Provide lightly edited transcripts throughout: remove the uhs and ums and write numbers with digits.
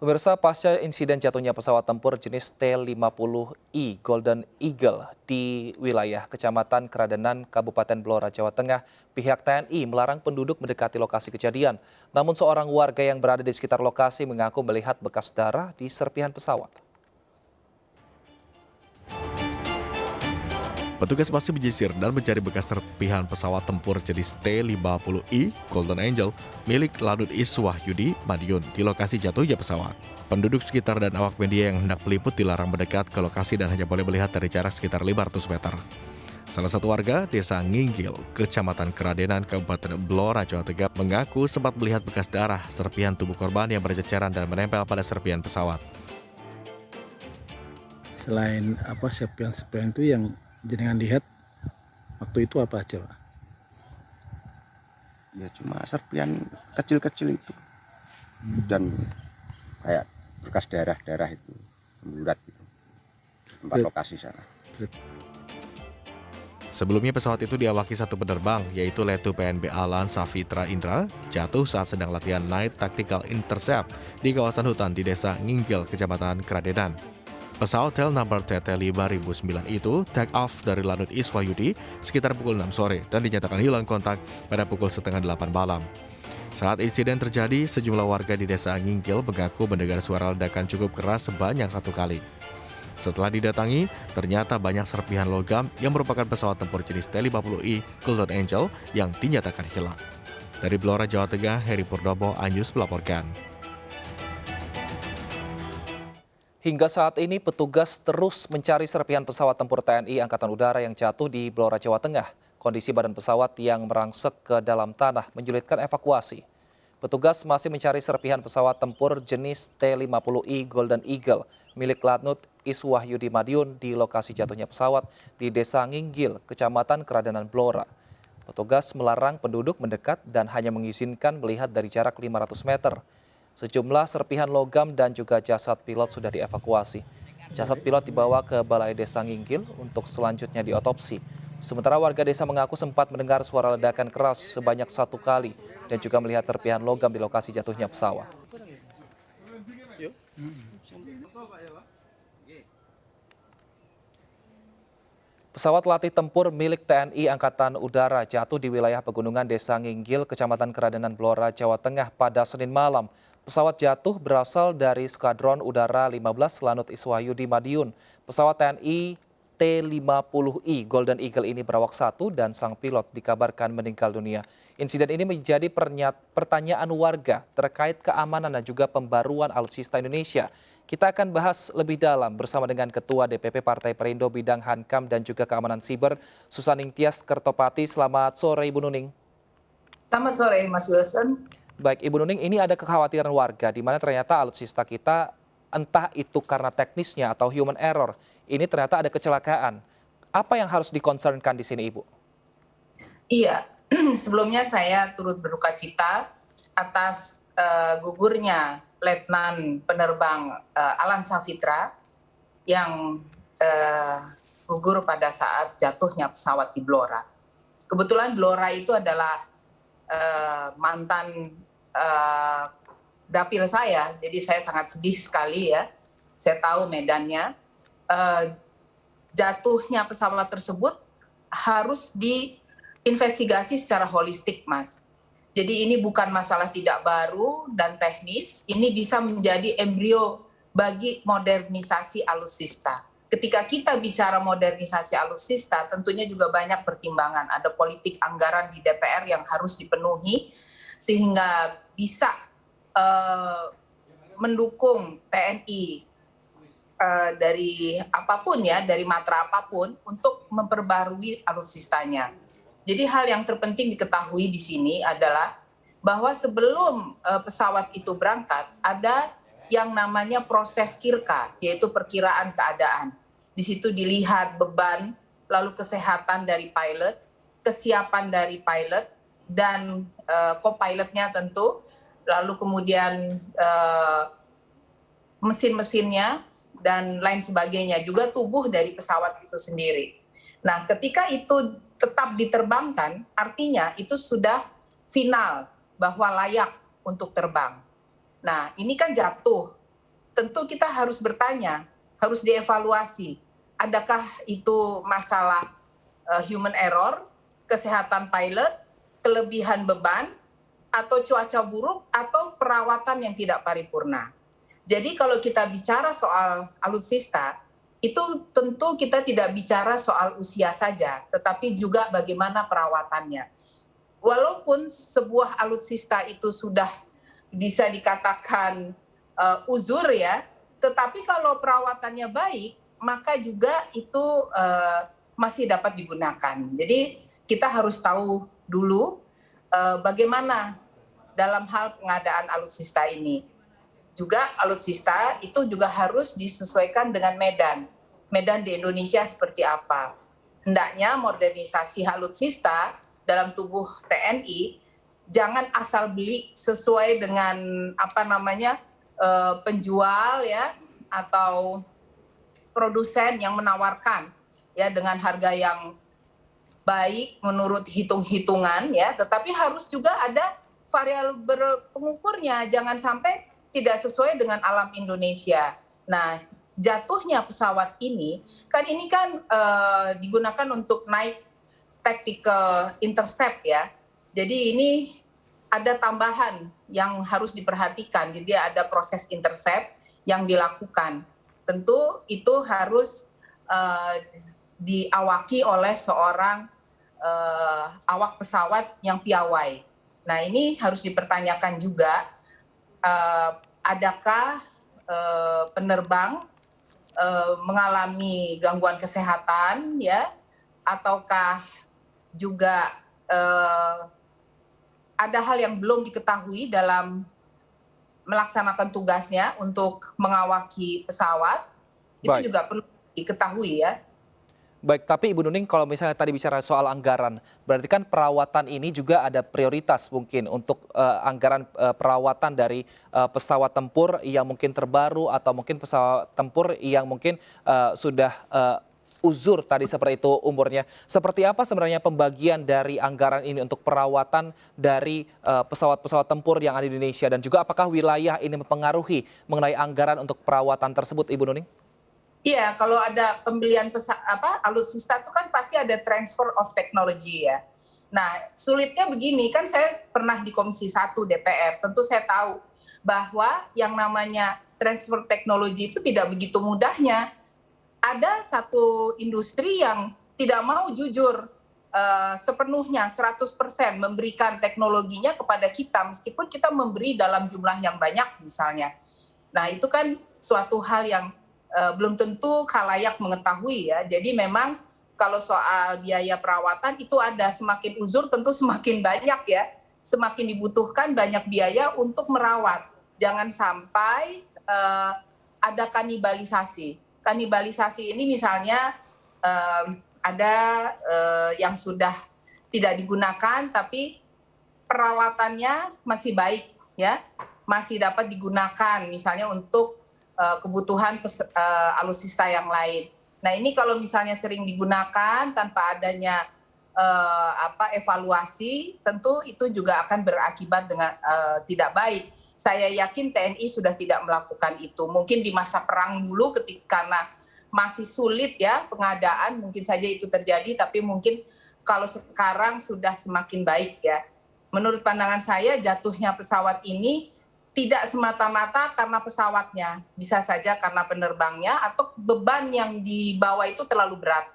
Pemirsa, pasca insiden jatuhnya pesawat tempur jenis T-50I Golden Eagle di wilayah Kecamatan Keradenan, Kabupaten Blora, Jawa Tengah, pihak TNI melarang penduduk mendekati lokasi kejadian. Namun seorang warga yang berada di sekitar lokasi mengaku melihat bekas darah di serpihan pesawat. Petugas masih menyisir dan mencari bekas serpihan pesawat tempur jenis T-50I Golden Angel milik Lanut Iswahyudi Madiun di lokasi jatuhnya pesawat. Penduduk sekitar dan awak media yang hendak meliput dilarang mendekat ke lokasi dan hanya boleh melihat dari jarak sekitar 500 meter. Salah satu warga desa Nginggil, Kecamatan Keradenan, Kabupaten Blora, Jawa Tengah mengaku sempat melihat bekas darah serpihan tubuh korban yang berceceran dan menempel pada serpihan pesawat. Selain serpihan-serpihan itu yang jenengan lihat waktu itu apa aja, Pak? Ya cuma serpihan kecil-kecil itu dan kayak bekas darah-darah itu membulat gitu tempat lokasi sana. Sebelumnya pesawat itu diawaki satu penerbang, yaitu Letu PNB Alan Safitra Indra, jatuh saat sedang latihan Night Tactical Intercept di kawasan hutan di desa Nginggil, Kecamatan Keradenan. Pesawat tel number TT5009 itu take off dari Lanut Iswahyudi sekitar pukul 6 sore dan dinyatakan hilang kontak pada pukul setengah 8 malam. Saat insiden terjadi, sejumlah warga di desa Nginggil mengaku mendengar suara ledakan cukup keras sebanyak 1 kali. Setelah didatangi, ternyata banyak serpihan logam yang merupakan pesawat tempur jenis T-50I Golden Angel yang dinyatakan hilang. Dari Blora, Jawa Tengah, Heri Purnomo, Anyus melaporkan. Hingga saat ini petugas terus mencari serpihan pesawat tempur TNI Angkatan Udara yang jatuh di Blora, Jawa Tengah. Kondisi badan pesawat yang merangsek ke dalam tanah menyulitkan evakuasi. Petugas masih mencari serpihan pesawat tempur jenis T-50I Golden Eagle milik Lanut Iswahyudi Madiun di lokasi jatuhnya pesawat di Desa Nginggil, Kecamatan Keradenan Blora. Petugas melarang penduduk mendekat dan hanya mengizinkan melihat dari jarak 500 meter. Sejumlah serpihan logam dan juga jasad pilot sudah dievakuasi. Jasad pilot dibawa ke Balai Desa Nginggil untuk selanjutnya diotopsi. Sementara warga desa mengaku sempat mendengar suara ledakan keras sebanyak 1 kali dan juga melihat serpihan logam di lokasi jatuhnya pesawat. Pesawat latih tempur milik TNI Angkatan Udara jatuh di wilayah pegunungan Desa Nginggil, Kecamatan Keradenan Blora, Jawa Tengah pada Senin malam. Pesawat jatuh berasal dari Skadron Udara 15 Lanut Iswahyudi Madiun. Pesawat TNI T-50I Golden Eagle ini berawak 1 dan sang pilot dikabarkan meninggal dunia. Insiden ini menjadi pertanyaan warga terkait keamanan dan juga pembaruan alutsista Indonesia. Kita akan bahas lebih dalam bersama dengan Ketua DPP Partai Perindo Bidang Hankam dan juga Keamanan Siber, Susaning Tias Kertopati. Selamat sore, Ibu Nuning. Selamat sore, Mas Wilson. Baik, Ibu Nuning, ini ada kekhawatiran warga di mana ternyata alutsista kita entah itu karena teknisnya atau human error, ini ternyata ada kecelakaan. Apa yang harus diconcernkan di sini, Ibu? Iya, sebelumnya saya turut berduka cita atas gugurnya Letnan Penerbang Alan Safitra yang gugur pada saat jatuhnya pesawat di Blora. Kebetulan Blora itu adalah mantan dapil saya, jadi saya sangat sedih sekali ya. Saya tahu medannya. Jatuhnya pesawat tersebut harus diinvestigasi secara holistik, Mas. Jadi ini bukan masalah tidak baru dan teknis, ini bisa menjadi embrio bagi modernisasi alutsista. Ketika kita bicara modernisasi alutsista, tentunya juga banyak pertimbangan. Ada politik anggaran di DPR yang harus dipenuhi, sehingga bisa mendukung TNI dari apapun ya, dari matra apapun untuk memperbarui alutsistanya. Jadi hal yang terpenting diketahui di sini adalah bahwa sebelum pesawat itu berangkat ada yang namanya proses kirka, yaitu perkiraan keadaan. Di situ dilihat beban, lalu kesehatan dari pilot, kesiapan dari pilot, dan co-pilotnya tentu, lalu kemudian mesin-mesinnya, dan lain sebagainya, juga tubuh dari pesawat itu sendiri. Nah, ketika itu tetap diterbangkan, artinya itu sudah final bahwa layak untuk terbang. Nah, ini kan jatuh tentu kita harus bertanya, harus dievaluasi. Adakah itu masalah human error, kesehatan pilot, kelebihan beban, atau cuaca buruk, atau perawatan yang tidak paripurna. Jadi kalau kita bicara soal alutsista, itu tentu kita tidak bicara soal usia saja, tetapi juga bagaimana perawatannya. Walaupun sebuah alutsista itu sudah bisa dikatakan uzur ya, tetapi kalau perawatannya baik, maka juga itu masih dapat digunakan. Jadi kita harus tahu dulu bagaimana dalam hal pengadaan alutsista ini. Juga alutsista itu juga harus disesuaikan dengan medan. Medan di Indonesia seperti apa. Hendaknya modernisasi alutsista dalam tubuh TNI jangan asal beli sesuai dengan penjual ya atau produsen yang menawarkan ya dengan harga yang baik menurut hitung-hitungan ya, tetapi harus juga ada variabel pengukurnya, jangan sampai tidak sesuai dengan alam Indonesia. Nah, jatuhnya pesawat ini kan digunakan untuk naik tactical intercept ya. Jadi ini ada tambahan yang harus diperhatikan. Jadi ada proses intercept yang dilakukan. Tentu itu harus diawaki oleh seorang awak pesawat yang piawai. Nah, ini harus dipertanyakan juga, adakah penerbang mengalami gangguan kesehatan ya, ataukah juga ada hal yang belum diketahui dalam melaksanakan tugasnya untuk mengawaki pesawat. Itu Baik. juga perlu diketahui ya. Baik, tapi Ibu Nuning kalau misalnya tadi bicara soal anggaran, berarti kan perawatan ini juga ada prioritas mungkin untuk anggaran perawatan dari pesawat tempur yang mungkin terbaru atau mungkin pesawat tempur yang mungkin sudah uzur tadi seperti itu umurnya. Seperti apa sebenarnya pembagian dari anggaran ini untuk perawatan dari pesawat-pesawat tempur yang ada di Indonesia, dan juga apakah wilayah ini mempengaruhi mengenai anggaran untuk perawatan tersebut, Ibu Nuning? Iya, kalau ada pembelian alutsista itu kan pasti ada transfer of technology ya. Nah, sulitnya begini, kan saya pernah di Komisi 1 DPR, tentu saya tahu bahwa yang namanya transfer teknologi itu tidak begitu mudahnya. Ada satu industri yang tidak mau jujur sepenuhnya 100% memberikan teknologinya kepada kita, meskipun kita memberi dalam jumlah yang banyak misalnya. Nah, itu kan suatu hal yang belum tentu khalayak mengetahui ya. Jadi memang kalau soal biaya perawatan itu ada, semakin uzur tentu semakin banyak ya, semakin dibutuhkan banyak biaya untuk merawat. Jangan sampai ada kanibalisasi. Kanibalisasi ini misalnya ada yang sudah tidak digunakan tapi peralatannya masih baik ya, masih dapat digunakan misalnya untuk kebutuhan alutsista yang lain. Nah, ini kalau misalnya sering digunakan tanpa adanya evaluasi, tentu itu juga akan berakibat dengan tidak baik. Saya yakin TNI sudah tidak melakukan itu. Mungkin di masa perang dulu karena masih sulit ya pengadaan, mungkin saja itu terjadi, tapi mungkin kalau sekarang sudah semakin baik ya. Menurut pandangan saya, jatuhnya pesawat ini tidak semata-mata karena pesawatnya, bisa saja karena penerbangnya atau beban yang dibawa itu terlalu berat,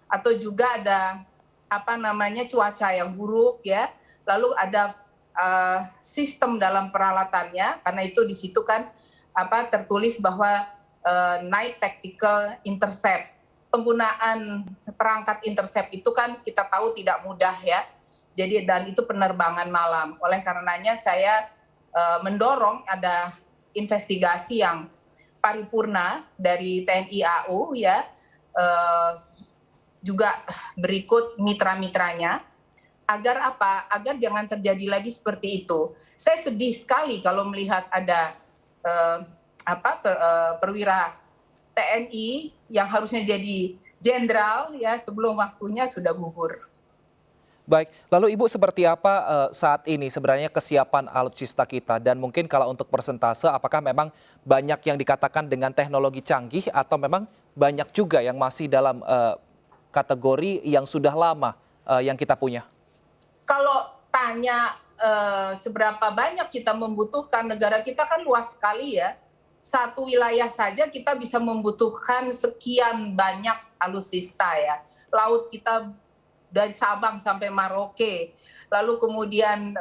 atau juga ada cuaca yang buruk ya, lalu ada sistem dalam peralatannya, karena itu di situ kan tertulis bahwa night tactical intercept, penggunaan perangkat intercept itu kan kita tahu tidak mudah ya, jadi dan itu penerbangan malam. Oleh karenanya saya mendorong ada investigasi yang paripurna dari TNI AU ya, juga berikut mitra-mitranya, agar agar jangan terjadi lagi seperti itu. Saya sedih sekali kalau melihat ada perwira TNI yang harusnya jadi jenderal ya sebelum waktunya sudah gugur. Baik, lalu Ibu seperti apa saat ini sebenarnya kesiapan alutsista kita dan mungkin kalau untuk persentase apakah memang banyak yang dikatakan dengan teknologi canggih atau memang banyak juga yang masih dalam kategori yang sudah lama yang kita punya? Kalau tanya seberapa banyak kita membutuhkan, negara kita kan luas sekali ya. Satu wilayah saja kita bisa membutuhkan sekian banyak alutsista ya. Laut kita dari Sabang sampai Merauke, lalu kemudian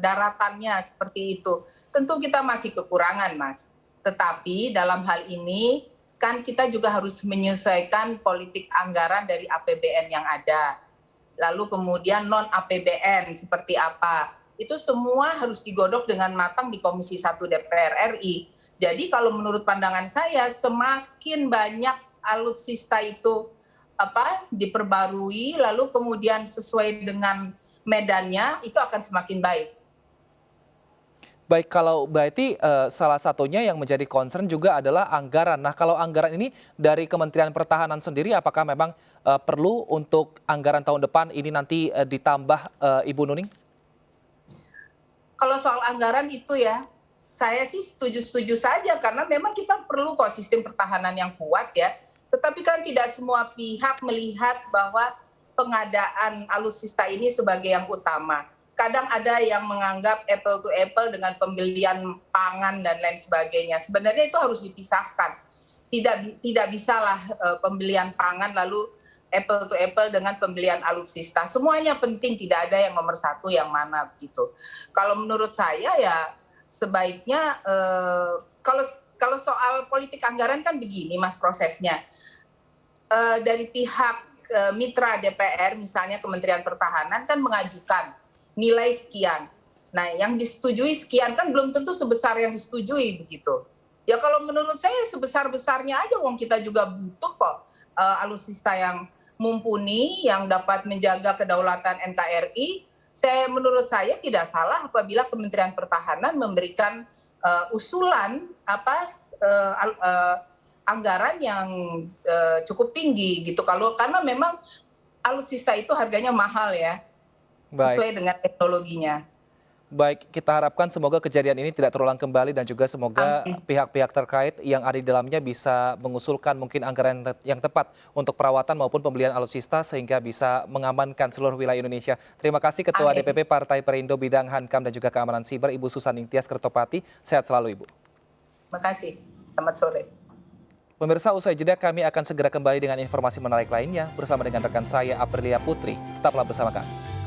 daratannya seperti itu. Tentu kita masih kekurangan, Mas. Tetapi dalam hal ini kan kita juga harus menyesuaikan politik anggaran dari APBN yang ada. Lalu kemudian non APBN seperti apa. Itu semua harus digodok dengan matang di Komisi 1 DPR RI. Jadi kalau menurut pandangan saya semakin banyak alutsista itu diperbarui lalu kemudian sesuai dengan medannya itu akan semakin baik. Baik, kalau berarti salah satunya yang menjadi concern juga adalah anggaran. Nah, kalau anggaran ini dari Kementerian Pertahanan sendiri apakah memang perlu untuk anggaran tahun depan ini nanti ditambah Ibu Nuning? Kalau soal anggaran itu ya, saya sih setuju-setuju saja karena memang kita perlu kok sistem pertahanan yang kuat ya. Tetapi kan tidak semua pihak melihat bahwa pengadaan alutsista ini sebagai yang utama. Kadang ada yang menganggap apple to apple dengan pembelian pangan dan lain sebagainya. Sebenarnya itu harus dipisahkan. Tidak bisalah pembelian pangan lalu apple to apple dengan pembelian alutsista. Semuanya penting, tidak ada yang nomor satu yang mana begitu. Kalau menurut saya ya sebaiknya kalau soal politik anggaran kan begini Mas prosesnya. Dari pihak mitra DPR misalnya Kementerian Pertahanan kan mengajukan nilai sekian. Nah yang disetujui sekian kan belum tentu sebesar yang disetujui begitu. Ya kalau menurut saya sebesar-besarnya aja wong kita juga butuh kok alutsista yang mumpuni yang dapat menjaga kedaulatan NKRI. Menurut saya tidak salah apabila Kementerian Pertahanan memberikan usulan anggaran yang cukup tinggi gitu. Karena memang alutsista itu harganya mahal ya, sesuai dengan teknologinya. Baik, kita harapkan semoga kejadian ini tidak terulang kembali dan juga semoga pihak-pihak terkait yang ada di dalamnya bisa mengusulkan mungkin anggaran yang tepat untuk perawatan maupun pembelian alutsista sehingga bisa mengamankan seluruh wilayah Indonesia. Terima kasih Ketua DPP Partai Perindo Bidang Hankam dan juga Keamanan Siber, Ibu Susan Ingtyas Kertopati. Sehat selalu Ibu. Terima kasih. Selamat sore. Pemirsa, usai jeda kami akan segera kembali dengan informasi menarik lainnya bersama dengan rekan saya Aprilia Putri. Tetaplah bersama kami.